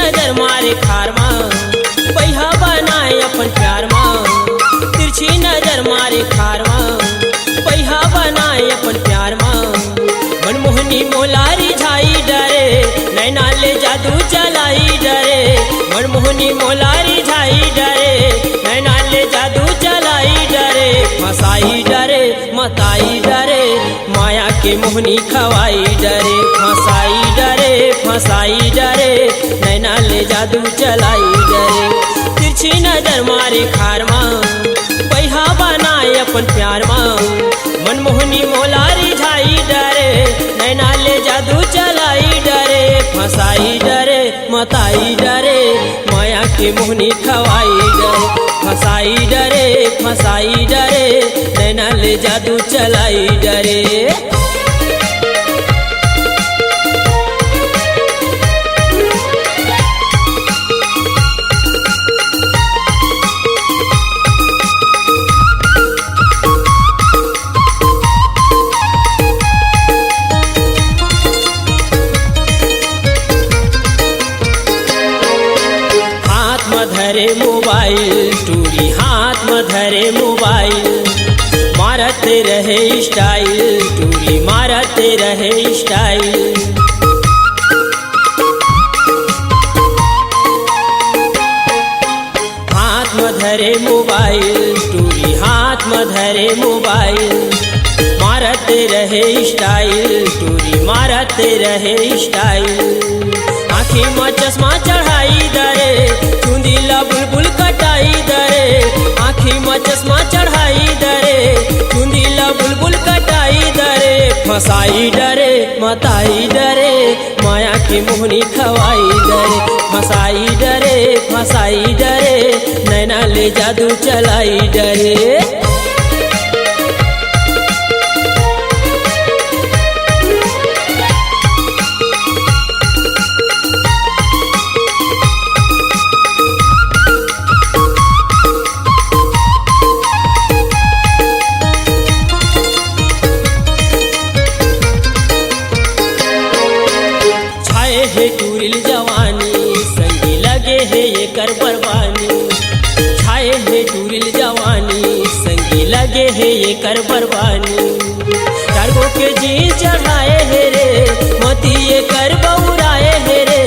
नजर मारे खार माँ पहिया बनाए अपन प्यार माँ। तिरछी नजर मारे खार माँ पहिया बनाए अपन प्यार माँ। मनमोहनी मोलारी झाई डरे नैना ले जादू चलाई डरे। मनमोहनी मोलारी झाई डरे नैना ले जादू चलाई डरे। फसाई डरे मताई डरे माया के मोहनी खवाई डरे। फसाई डरे फसाई डरे नैना ले जादू चलाई डरे। तिरछी नजर मारे खार माँ पहिया बनाए अपन प्यार माँ। मनमोहनी मोलारी झाई डरे नैना ले जादू चलाई डरे। फसाई डरे मताई डरे माया के मोहनी खवाई डरे। फसाई डरे नैना ले जादू चलाई डरे। धरे मोबाइल टूरी हाथ में धरे मोबाइल मारते रहे स्टाइल। टूरी मारते रहे स्टाइल। हाथ में धरे मोबाइल टूरी हाथ में धरे मोबाइल मारते रहे स्टाइल। टूरी मारते रहे स्टाइल। आँखी में चश्मा चढ़ाई दरे चुंदीला बुलबुल कटाई दरे। आँखी में चश्मा चढ़ाई दरे चुंदीला बुलबुल कटाई दरे। फसाई डरे मताई डरे माया की मोहनी खवाई डरे। फसाई डरे नैना ले जादू चलाई डरे। है टूरिल जवानी संगी लगे है ये कर बरबानी। छाए है टूरिल जवानी संगी लगे है ये कर बरबानी। कार्गो के जी चढ़ाए है रे मोती ये कर बउराए है रे।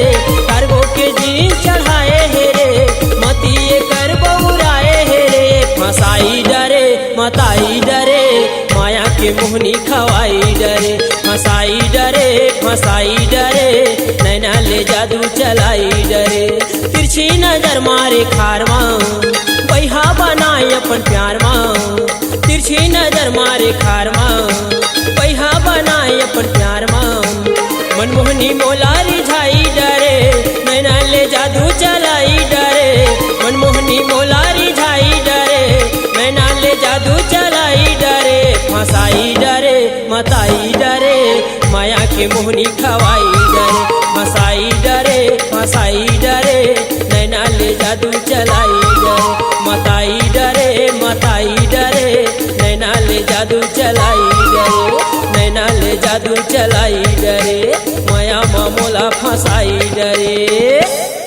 कार्गो के जी चढ़ाए है रे मोती ये कर बउराए है रे। फसाई डरे मताई डरे माया के मोहनी खवाई डरे। फसाई डरे नैना ले जादू चलाई डरे। तिरछी नजर मारे खार माँ पहिया बनाए अपन प्यार माँ। तिरछी नजर मारे खार माँ पहिया बनाए अपन प्यार माँ। मनमोहनी मोलारी झाई डरे नैना ले जादू चलाई डरे। मनमोहनी मोलारी झाई डरे नैना ले जादू चलाई डरे। फसाई डरे मताई डरे माया के मोहनी खवाई डरे। फसाई डरे नैना ले जादू चलाई डरे। मताई डरे नैना ले जादू चलाई डरे। नैना ले जादू चलाई डरे माया मामोला फसाई डरे।